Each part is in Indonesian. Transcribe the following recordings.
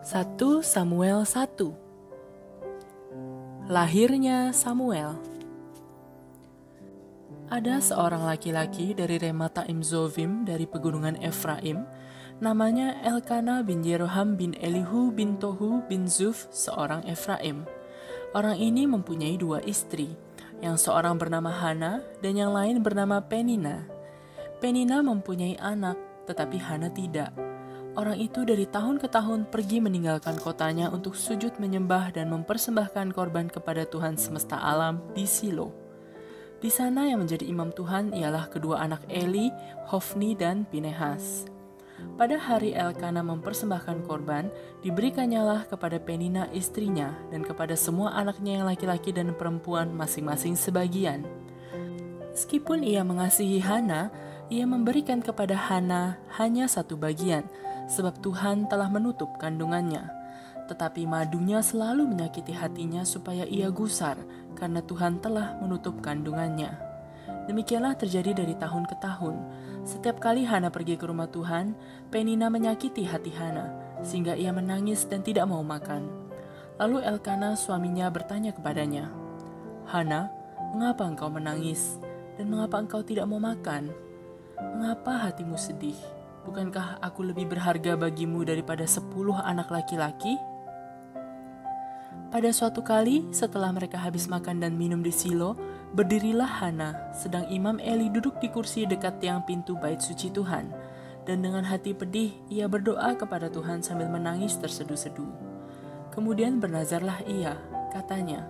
1 Samuel 1. Lahirnya Samuel. Ada seorang laki-laki dari Remataim Zovim dari pegunungan Efraim, namanya Elkana bin Yeroham bin Elihu bin Tohu bin Zuf, seorang Efraim. Orang ini mempunyai 2 istri, yang seorang bernama Hana dan yang lain bernama Penina. Penina mempunyai anak, tetapi Hana tidak. Orang itu dari tahun ke tahun pergi meninggalkan kotanya untuk sujud menyembah dan mempersembahkan korban kepada Tuhan semesta alam di Silo. Di sana yang menjadi imam Tuhan ialah kedua anak Eli, Hofni dan Pinehas. Pada hari Elkana mempersembahkan korban, diberikannya kepada Penina istrinya dan kepada semua anaknya yang laki-laki dan perempuan masing-masing sebagian. Meskipun ia mengasihi Hana, ia memberikan kepada Hana hanya 1 bagian, sebab Tuhan telah menutup kandungannya. Tetapi madunya selalu menyakiti hatinya supaya ia gusar, karena Tuhan telah menutup kandungannya. Demikianlah terjadi dari tahun ke tahun. Setiap kali Hana pergi ke rumah Tuhan, Penina menyakiti hati Hana, sehingga ia menangis dan tidak mau makan. Lalu Elkana suaminya bertanya kepadanya, "Hana, mengapa engkau menangis? Dan mengapa engkau tidak mau makan? Mengapa hatimu sedih? Bukankah aku lebih berharga bagimu daripada 10 anak laki-laki?" Pada suatu kali, setelah mereka habis makan dan minum di Silo, berdirilah Hana, sedang Imam Eli duduk di kursi dekat tiang pintu bait suci Tuhan. Dan dengan hati pedih, ia berdoa kepada Tuhan sambil menangis terseduh-seduh. Kemudian bernazarlah ia, katanya,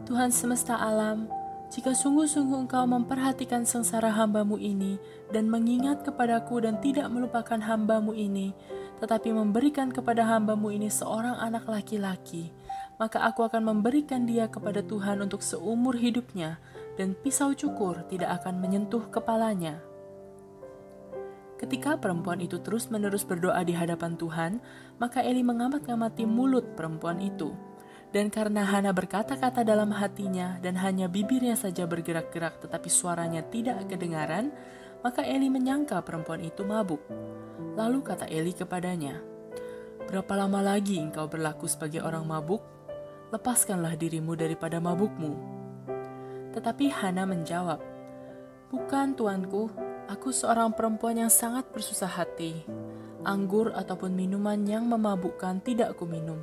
"Tuhan semesta alam, jika sungguh-sungguh engkau memperhatikan sengsara hamba-Mu ini dan mengingat kepadaku dan tidak melupakan hamba-Mu ini, tetapi memberikan kepada hamba-Mu ini seorang anak laki-laki, maka aku akan memberikan dia kepada Tuhan untuk seumur hidupnya, dan pisau cukur tidak akan menyentuh kepalanya." Ketika perempuan itu terus-menerus berdoa di hadapan Tuhan, maka Eli mengamat-ngamati mulut perempuan itu. Dan karena Hana berkata-kata dalam hatinya dan hanya bibirnya saja bergerak-gerak tetapi suaranya tidak kedengaran, maka Eli menyangka perempuan itu mabuk. Lalu kata Eli kepadanya, "Berapa lama lagi engkau berlaku sebagai orang mabuk? Lepaskanlah dirimu daripada mabukmu." Tetapi Hana menjawab, "Bukan, tuanku, aku seorang perempuan yang sangat bersusah hati. Anggur ataupun minuman yang memabukkan tidak aku minum,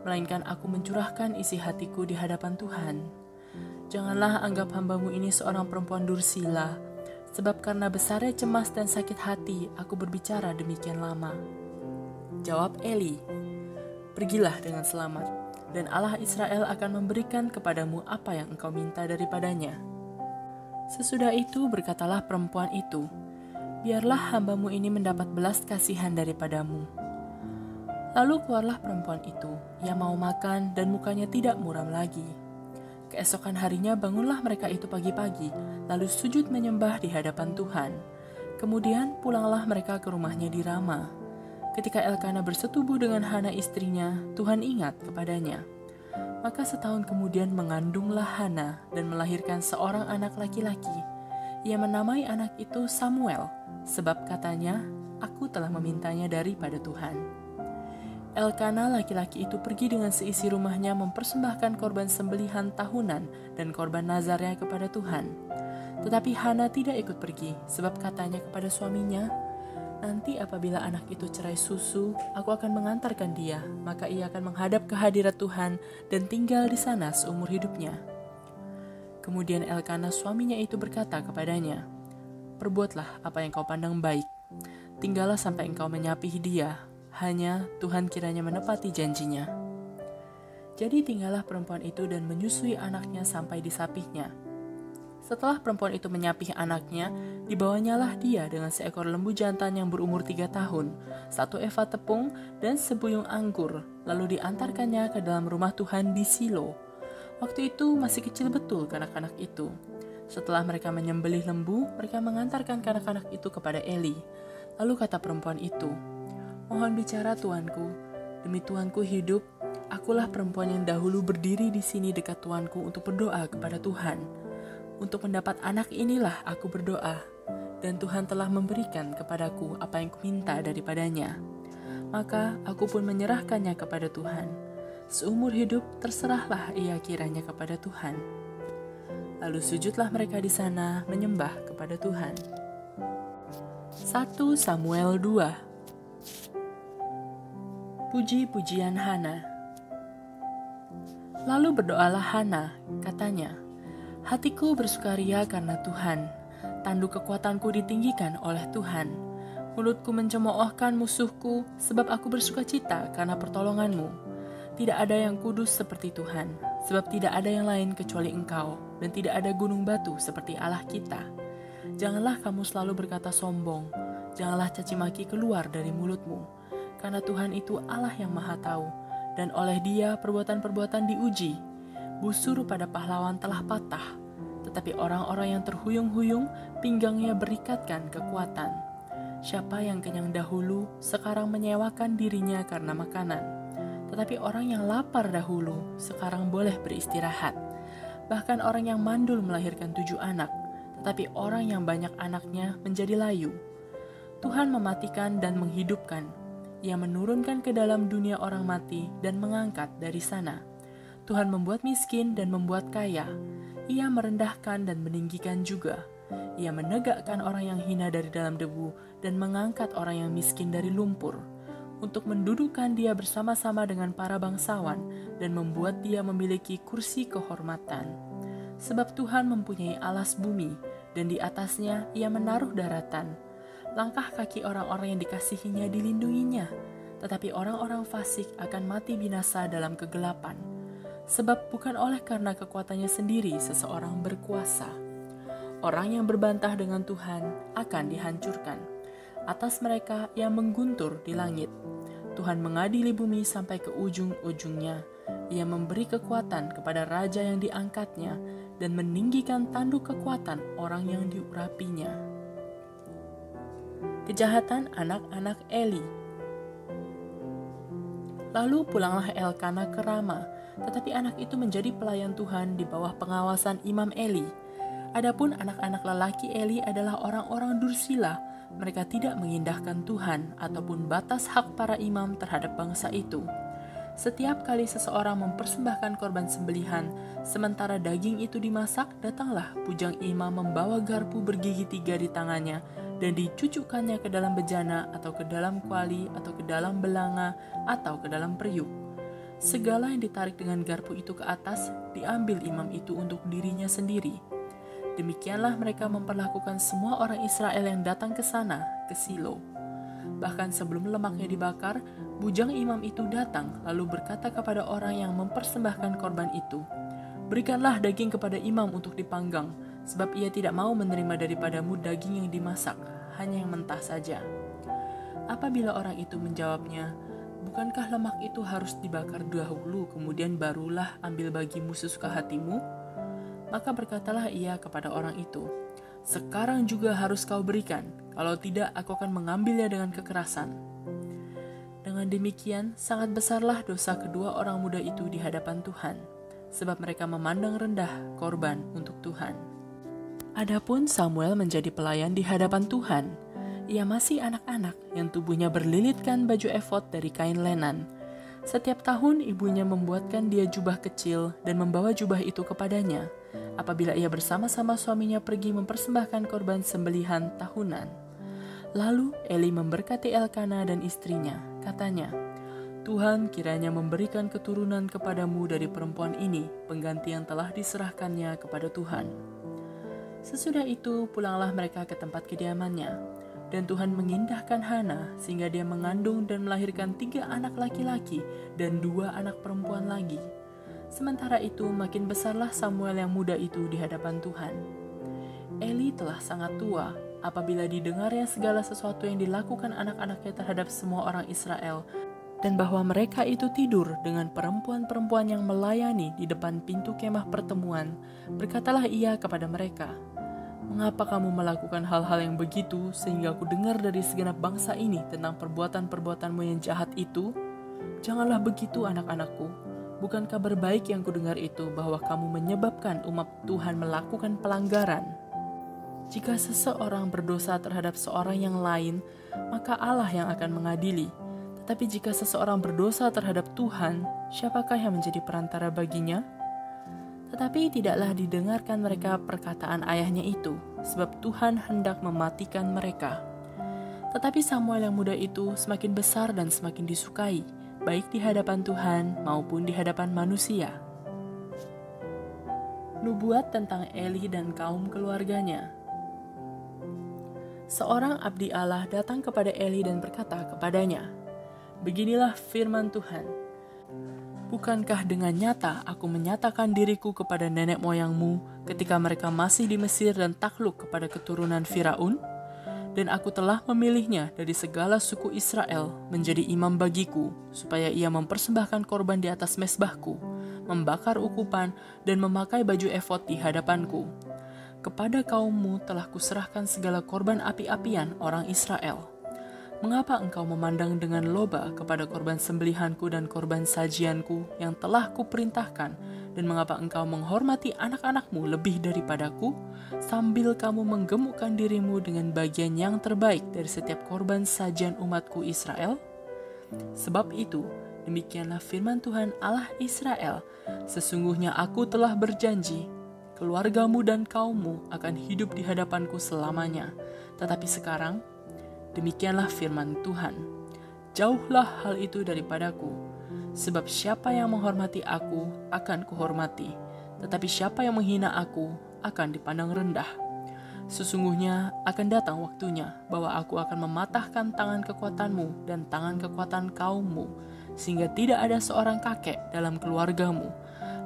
melainkan aku mencurahkan isi hatiku di hadapan Tuhan. Janganlah anggap hamba-Mu ini seorang perempuan dursila, sebab karena besarnya cemas dan sakit hati, aku berbicara demikian lama." Jawab Eli, "Pergilah dengan selamat, dan Allah Israel akan memberikan kepadamu apa yang engkau minta daripadanya." Sesudah itu berkatalah perempuan itu, "Biarlah hamba-Mu ini mendapat belas kasihan daripadamu." Lalu keluarlah perempuan itu, ia mau makan dan mukanya tidak muram lagi. Keesokan harinya bangunlah mereka itu pagi-pagi, lalu sujud menyembah di hadapan Tuhan. Kemudian pulanglah mereka ke rumahnya di Rama. Ketika Elkana bersetubuh dengan Hana istrinya, Tuhan ingat kepadanya. Maka setahun kemudian mengandunglah Hana dan melahirkan seorang anak laki-laki. Ia menamai anak itu Samuel, sebab katanya, "Aku telah memintanya daripada Tuhan." Elkana laki-laki itu pergi dengan seisi rumahnya mempersembahkan korban sembelihan tahunan dan korban nazarnya kepada Tuhan. Tetapi Hana tidak ikut pergi, sebab katanya kepada suaminya, "Nanti apabila anak itu cerai susu, aku akan mengantarkan dia, maka ia akan menghadap ke hadirat Tuhan dan tinggal di sana seumur hidupnya." Kemudian Elkana suaminya itu berkata kepadanya, "Perbuatlah apa yang kau pandang baik. Tinggallah sampai engkau menyapih dia, hanya Tuhan kiranya menepati janjinya." Jadi tinggallah perempuan itu dan menyusui anaknya sampai disapihnya. Setelah perempuan itu menyapih anaknya, dibawanyalah dia dengan seekor lembu jantan yang berumur 3 tahun, 1 eva tepung, dan sebuyung anggur, lalu diantarkannya ke dalam rumah Tuhan di Silo. Waktu itu masih kecil betul kanak-kanak itu. Setelah mereka menyembelih lembu, mereka mengantarkan kanak-kanak itu kepada Eli. Lalu kata perempuan itu, "Mohon bicara tuanku, demi tuanku hidup, akulah perempuan yang dahulu berdiri di sini dekat tuanku untuk berdoa kepada Tuhan. Untuk mendapat anak inilah aku berdoa, dan Tuhan telah memberikan kepadaku apa yang kuminta daripadanya. maka aku pun menyerahkannya kepada Tuhan. Seumur hidup terserahlah ia kiranya kepada Tuhan. Lalu sujudlah mereka di sana menyembah kepada Tuhan. 1 Samuel 2. Puji-pujian Hana. Lalu berdoalah Hana, katanya, "Hatiku bersukaria karena Tuhan, tanduk kekuatanku ditinggikan oleh Tuhan. Mulutku mencemoohkan musuhku, sebab aku bersukacita karena pertolonganmu. Tidak ada yang kudus seperti Tuhan, sebab tidak ada yang lain kecuali Engkau, dan tidak ada gunung batu seperti Allah kita. Janganlah kamu selalu berkata sombong, janganlah caci maki keluar dari mulutmu, karena Tuhan itu Allah yang maha tahu, dan oleh Dia perbuatan-perbuatan diuji. Busur pada pahlawan telah patah, tetapi orang-orang yang terhuyung-huyung, pinggangnya berikatkan kekuatan. Siapa yang kenyang dahulu, sekarang menyewakan dirinya karena makanan. Tetapi orang yang lapar dahulu, sekarang boleh beristirahat. Bahkan orang yang mandul melahirkan 7 anak, tetapi orang yang banyak anaknya menjadi layu. Tuhan mematikan dan menghidupkan. Ia menurunkan ke dalam dunia orang mati dan mengangkat dari sana. Tuhan membuat miskin dan membuat kaya. Ia merendahkan dan meninggikan juga. Ia menegakkan orang yang hina dari dalam debu dan mengangkat orang yang miskin dari lumpur, untuk mendudukkan dia bersama-sama dengan para bangsawan dan membuat dia memiliki kursi kehormatan. Sebab Tuhan mempunyai alas bumi, dan di atasnya ia menaruh daratan. Langkah kaki orang-orang yang dikasihinya dilindunginya, tetapi orang-orang fasik akan mati binasa dalam kegelapan. Sebab bukan oleh karena kekuatannya sendiri seseorang berkuasa. Orang yang berbantah dengan Tuhan akan dihancurkan. Atas mereka ia mengguntur di langit. Tuhan mengadili bumi sampai ke ujung-ujungnya. Ia memberi kekuatan kepada raja yang diangkatnya dan meninggikan tanduk kekuatan orang yang diurapinya. Kejahatan anak-anak Eli. Lalu pulanglah Elkana ke Rama, tetapi anak itu menjadi pelayan Tuhan di bawah pengawasan Imam Eli. Adapun anak-anak lelaki Eli adalah orang-orang dursila. Mereka tidak mengindahkan Tuhan ataupun batas hak para imam terhadap bangsa itu. Setiap kali seseorang mempersembahkan korban sembelihan, sementara daging itu dimasak, datanglah bujang imam membawa garpu bergigi 3 di tangannya dan dicucukkannya ke dalam bejana atau ke dalam kuali atau ke dalam belanga atau ke dalam periuk. Segala yang ditarik dengan garpu itu ke atas, diambil imam itu untuk dirinya sendiri. Demikianlah mereka memperlakukan semua orang Israel yang datang ke sana, ke Silo. Bahkan sebelum lemaknya dibakar, bujang imam itu datang lalu berkata kepada orang yang mempersembahkan korban itu, "Berikanlah daging kepada imam untuk dipanggang, sebab ia tidak mau menerima daripadamu daging yang dimasak, hanya yang mentah saja." Apabila orang itu menjawabnya, "Bukankah lemak itu harus dibakar dahulu, kemudian barulah ambil bagimu sesuka hatimu?" Maka berkatalah ia kepada orang itu, "Sekarang juga harus kau berikan, kalau tidak aku akan mengambilnya dengan kekerasan." Dengan demikian, sangat besarlah dosa kedua orang muda itu di hadapan Tuhan, sebab mereka memandang rendah korban untuk Tuhan. Adapun Samuel menjadi pelayan di hadapan Tuhan. Ia masih anak-anak yang tubuhnya berlilitkan baju efod dari kain lenan. Setiap tahun ibunya membuatkan dia jubah kecil dan membawa jubah itu kepadanya, apabila ia bersama-sama suaminya pergi mempersembahkan korban sembelihan tahunan. Lalu Eli memberkati Elkana dan istrinya, katanya, "Tuhan kiranya memberikan keturunan kepadamu dari perempuan ini, pengganti yang telah diserahkannya kepada Tuhan." Sesudah itu pulanglah mereka ke tempat kediamannya. Dan Tuhan mengindahkan Hana sehingga dia mengandung dan melahirkan 3 anak laki-laki dan 2 anak perempuan lagi. Sementara itu makin besarlah Samuel yang muda itu di hadapan Tuhan. Eli telah sangat tua apabila didengarnya segala sesuatu yang dilakukan anak-anaknya terhadap semua orang Israel, dan bahwa mereka itu tidur dengan perempuan-perempuan yang melayani di depan pintu kemah pertemuan. Berkatalah ia kepada mereka, "Mengapa kamu melakukan hal-hal yang begitu sehingga aku dengar dari segenap bangsa ini tentang perbuatan-perbuatanmu yang jahat itu? Janganlah begitu anak-anakku. Bukan kabar baik yang kudengar itu bahwa kamu menyebabkan umat Tuhan melakukan pelanggaran. Jika seseorang berdosa terhadap seorang yang lain, maka Allah yang akan mengadili. Tetapi jika seseorang berdosa terhadap Tuhan, siapakah yang menjadi perantara baginya? Tetapi tidaklah didengarkan mereka perkataan ayahnya itu, sebab Tuhan hendak mematikan mereka. Tetapi Samuel yang muda itu semakin besar dan semakin disukai, baik di hadapan Tuhan maupun di hadapan manusia. Nubuat tentang Eli dan kaum keluarganya. Seorang abdi Allah datang kepada Eli dan berkata kepadanya, "Beginilah firman Tuhan, bukankah dengan nyata aku menyatakan diriku kepada nenek moyangmu ketika mereka masih di Mesir dan takluk kepada keturunan Firaun? Dan aku telah memilihnya dari segala suku Israel menjadi imam bagiku, supaya ia mempersembahkan korban di atas mezbahku, membakar ukupan, dan memakai baju efod di hadapanku. Kepada kaummu telah kuserahkan segala korban api-apian orang Israel. Mengapa engkau memandang dengan loba kepada korban sembelihanku dan korban sajianku yang telah kuperintahkan, dan mengapa engkau menghormati anak-anakmu lebih daripadaku, sambil kamu menggemukkan dirimu dengan bagian yang terbaik dari setiap korban sajian umatku Israel? Sebab itu, demikianlah firman Tuhan Allah Israel, sesungguhnya aku telah berjanji, keluargamu dan kaummu akan hidup di hadapanku selamanya. Tetapi sekarang, demikianlah firman Tuhan, jauhlah hal itu daripadaku, sebab siapa yang menghormati aku akan kuhormati, tetapi siapa yang menghina aku akan dipandang rendah. Sesungguhnya akan datang waktunya bahwa aku akan mematahkan tangan kekuatanmu dan tangan kekuatan kaummu, sehingga tidak ada seorang kakek dalam keluargamu.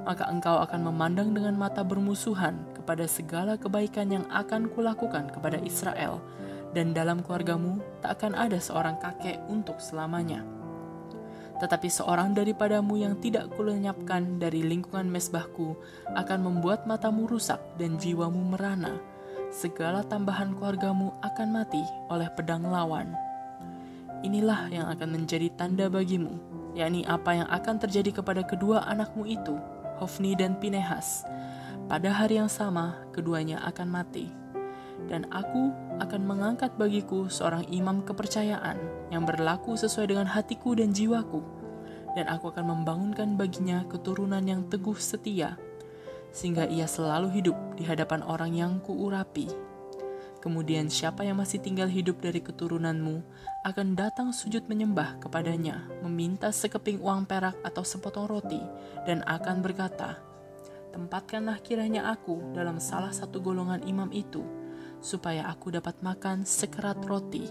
Maka engkau akan memandang dengan mata bermusuhan kepada segala kebaikan yang akan kulakukan kepada Israel, dan dalam keluargamu tak akan ada seorang kakek untuk selamanya. Tetapi seorang daripadamu yang tidak kulenyapkan dari lingkungan mezbahku akan membuat matamu rusak dan jiwamu merana. Segala tambahan keluargamu akan mati oleh pedang lawan. Inilah yang akan menjadi tanda bagimu, yakni apa yang akan terjadi kepada kedua anakmu itu, Hofni dan Pinehas. Pada hari yang sama, keduanya akan mati. Dan aku akan mengangkat bagiku seorang imam kepercayaan yang berlaku sesuai dengan hatiku dan jiwaku. Dan aku akan membangunkan baginya keturunan yang teguh setia, sehingga ia selalu hidup di hadapan orang yang kuurapi. Kemudian siapa yang masih tinggal hidup dari keturunanmu akan datang sujud menyembah kepadanya, meminta sekeping uang perak atau sepotong roti, dan akan berkata, tempatkanlah kiranya aku dalam salah satu golongan imam itu, supaya aku dapat makan sekerat roti.